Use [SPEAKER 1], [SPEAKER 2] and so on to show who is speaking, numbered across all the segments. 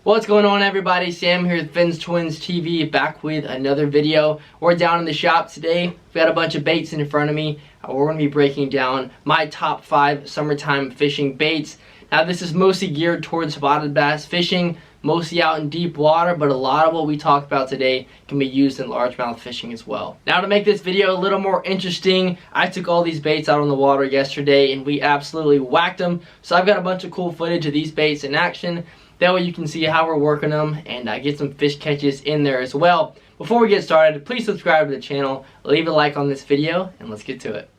[SPEAKER 1] What's going on, everybody? Sam here with Finn's Twins TV, back with another video. We're down in the shop today. We've got a bunch of baits in front of me. We're going to be breaking down my top 5 summertime fishing baits. Now this is mostly geared towards spotted bass fishing, mostly out in deep water, but a lot of what we talk about today can be used in largemouth fishing as well. Now to make this video a little more interesting, I took all these baits out on the water yesterday and we absolutely whacked them. So I've got a bunch of cool footage of these baits in action. That way you can see how we're working them and get some fish catches in there as well. Before we get started, please subscribe to the channel, leave a like on this video, and let's get to it.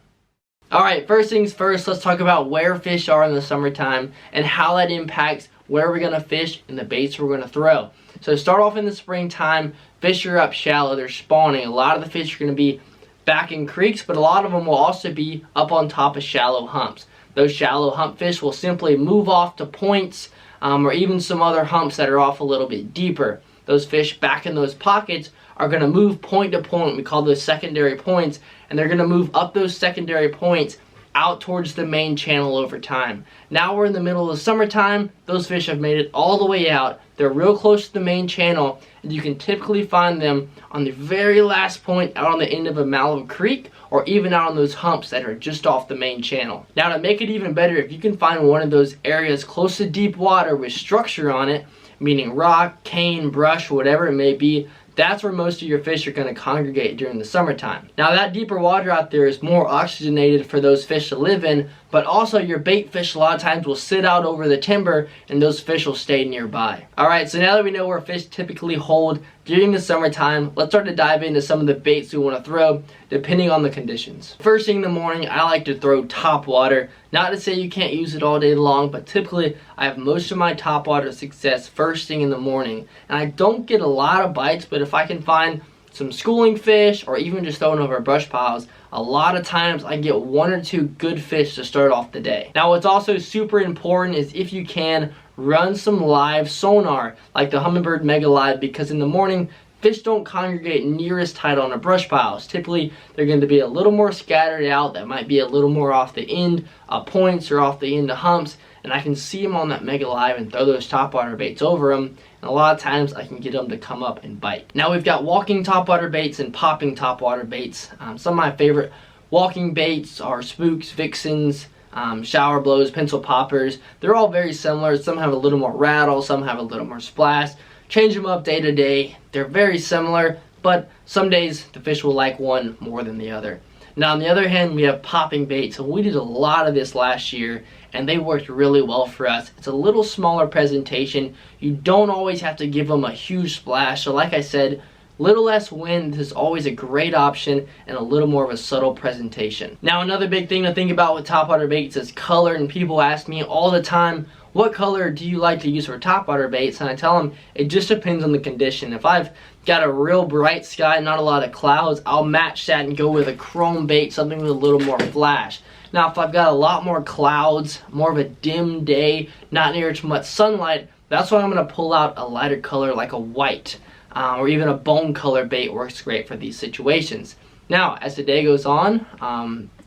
[SPEAKER 1] Alright, first things first, let's talk about where fish are in the summertime and how that impacts where we're going to fish and the baits we're going to throw. So to start off in the springtime, fish are up shallow, they're spawning. A lot of the fish are going to be back in creeks, but a lot of them will also be up on top of shallow humps. Those shallow hump fish will simply move off to points or even some other humps that are off a little bit deeper. Those fish back in those pockets are going to move point to point. We call those secondary points, and they're going to move up those secondary points out towards the main channel over time. Now we're in the middle of the summertime. Those fish have made it all the way out. They're real close to the main channel, and you can typically find them on the very last point out on the end of a mallow creek, or even out on those humps that are just off the main channel. Now to make it even better, if you can find one of those areas close to deep water with structure on it, meaning rock, cane, brush, whatever it may be, that's where most of your fish are going to congregate during the summertime. Now that deeper water out there is more oxygenated for those fish to live in, but also your bait fish a lot of times will sit out over the timber and those fish will stay nearby. Alright, so now that we know where fish typically hold during the summertime, let's start to dive into some of the baits we want to throw depending on the conditions. First thing in the morning, I like to throw topwater. Not to say you can't use it all day long, but typically I have most of my topwater success first thing in the morning. And I don't get a lot of bites, but if I can find some schooling fish or even just throwing over brush piles, a lot of times I get 1 or 2 good fish to start off the day. Now what's also super important is if you can, run some live sonar like the Humminbird Mega Live, because in the morning fish don't congregate near as tight on the brush piles. Typically they're going to be a little more scattered out, that might be a little more off the end of points or off the end of humps, and I can see them on that Mega Live and throw those topwater baits over them, and a lot of times I can get them to come up and bite. Now we've got walking topwater baits and popping topwater baits. Some of my favorite walking baits are spooks, vixens, shower blows, pencil poppers. They're all very similar. Some have a little more rattle, some have a little more splash. Change them up day to day. They're very similar, but some days the fish will like one more than the other. Now on the other hand, we have popping baits, and we did a lot of this last year and they worked really well for us. It's a little smaller presentation. You don't always have to give them a huge splash, so like I said, little less wind is always a great option and a little more of a subtle presentation. Now another big thing to think about with topwater baits is color, and people ask me all the time, what color do you like to use for topwater baits? And I tell them it just depends on the condition. If I've got a real bright sky, not a lot of clouds, I'll match that and go with a chrome bait, something with a little more flash. Now if I've got a lot more clouds, more of a dim day, not near as much sunlight, that's when I'm going to pull out a lighter color like a white. Or even a bone color bait works great for these situations. Now, as the day goes on,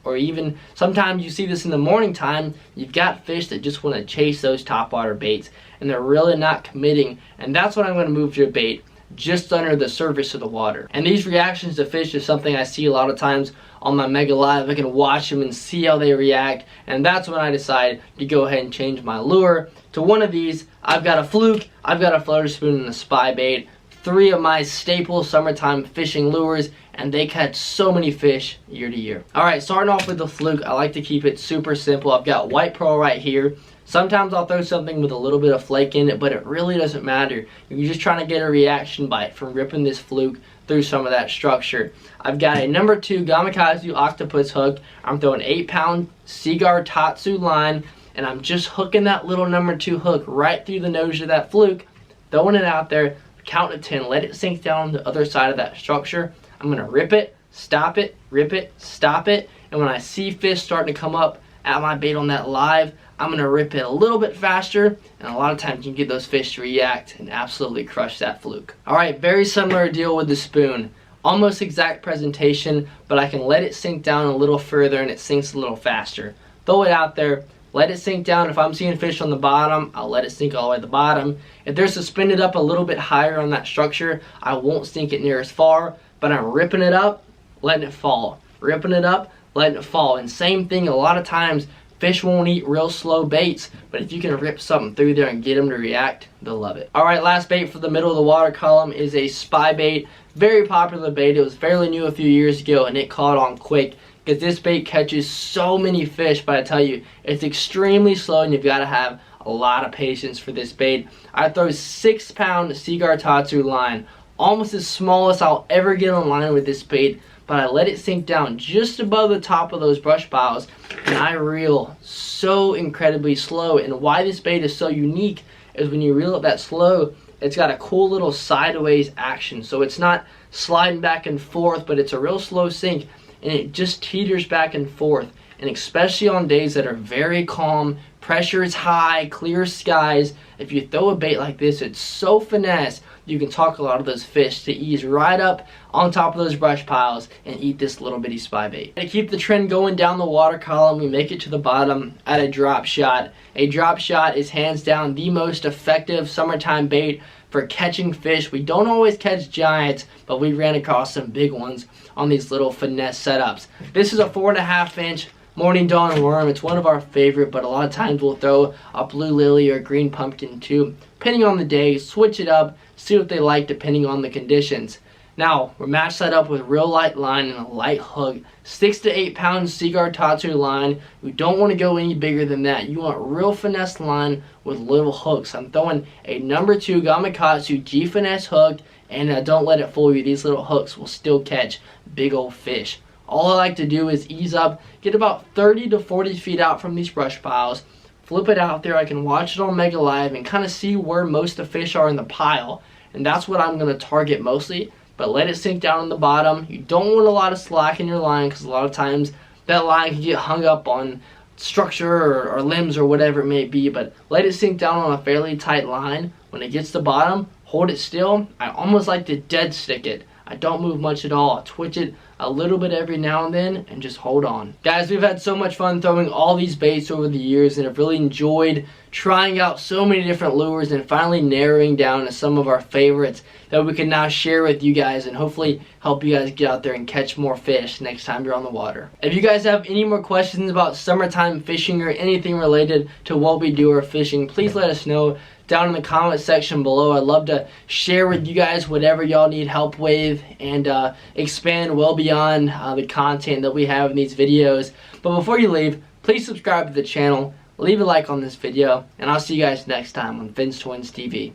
[SPEAKER 1] or even sometimes you see this in the morning time, you've got fish that just want to chase those topwater baits and they're really not committing, and that's when I'm going to move your bait just under the surface of the water. And these reactions to fish is something I see a lot of times on my Mega Live. I can watch them and see how they react, and that's when I decide to go ahead and change my lure to one of these. I've got a fluke, I've got a floater spoon, and a spy bait. 3 of my staple summertime fishing lures, and they catch so many fish year to year. Alright, starting off with the fluke, I like to keep it super simple. I've got white pearl right here. Sometimes I'll throw something with a little bit of flake in it, but it really doesn't matter. You're just trying to get a reaction bite from ripping this fluke through some of that structure. I've got a number 2 Gamakatsu octopus hook. I'm throwing 8-pound Seaguar Tatsu line, and I'm just hooking that little number 2 hook right through the nose of that fluke, throwing it out there. Count to 10, let it sink down on the other side of that structure. I'm going to rip it, stop it, rip it, stop it, and when I see fish starting to come up at my bait on that live, I'm going to rip it a little bit faster, and a lot of times you can get those fish to react and absolutely crush that fluke. Alright, very similar deal with the spoon. Almost exact presentation, but I can let it sink down a little further and it sinks a little faster. Throw it out there, let it sink down. If I'm seeing fish on the bottom, I'll let it sink all the way to the bottom. If they're suspended up a little bit higher on that structure, I won't sink it near as far, but I'm ripping it up, letting it fall. Ripping it up, letting it fall. And same thing, a lot of times, fish won't eat real slow baits, but if you can rip something through there and get them to react, they'll love it. Alright, last bait for the middle of the water column is a spy bait. Very popular bait. It was fairly new a few years ago, and it caught on quick because this bait catches so many fish, but I tell you, it's extremely slow and you've got to have a lot of patience for this bait. I throw 6-pound Seaguar Tatsu line, almost as small as I'll ever get on line with this bait, but I let it sink down just above the top of those brush piles, and I reel so incredibly slow. And why this bait is so unique is when you reel it that slow, it's got a cool little sideways action. So it's not sliding back and forth, but it's a real slow sink, and it just teeters back and forth. And especially on days that are very calm, pressure is high, clear skies, if you throw a bait like this, it's so finesse, you can talk a lot of those fish to ease right up on top of those brush piles and eat this little bitty spy bait. To keep the trend going down the water column, we make it to the bottom at a drop shot. A drop shot is hands down the most effective summertime bait for catching fish. We don't always catch giants, but we ran across some big ones on these little finesse setups. This is a 4.5-inch Morning Dawn worm. It's one of our favorite, but a lot of times we'll throw a blue lily or green pumpkin too, depending on the day. Switch it up, see what they like depending on the conditions. Now, we're matched that up with real light line and a light hook. 6 to 8 pound Seaguar Tatsu line. We don't want to go any bigger than that. You want real finesse line with little hooks. I'm throwing a number 2 Gamakatsu G finesse hook, and don't let it fool you. These little hooks will still catch big old fish. All I like to do is ease up, get about 30 to 40 feet out from these brush piles, flip it out there. I can watch it on Mega Live and kind of see where most of the fish are in the pile, and that's what I'm going to target mostly. But let it sink down on the bottom. You don't want a lot of slack in your line, because a lot of times that line can get hung up on structure or limbs or whatever it may be. But let it sink down on a fairly tight line. When it gets to the bottom, hold it still. I almost like to dead stick it. I don't move much at all. I twitch it a little bit every now and then and just hold on. Guys, we've had so much fun throwing all these baits over the years, and have really enjoyed trying out so many different lures and finally narrowing down to some of our favorites that we can now share with you guys and hopefully help you guys get out there and catch more fish next time you're on the water. If you guys have any more questions about summertime fishing or anything related to what we do or fishing, please let us know down in the comment section below. I'd love to share with you guys whatever y'all need help with and expand well beyond the content that we have in these videos. But before you leave, please subscribe to the channel, leave a like on this video, and I'll see you guys next time on Finn's Twins TV.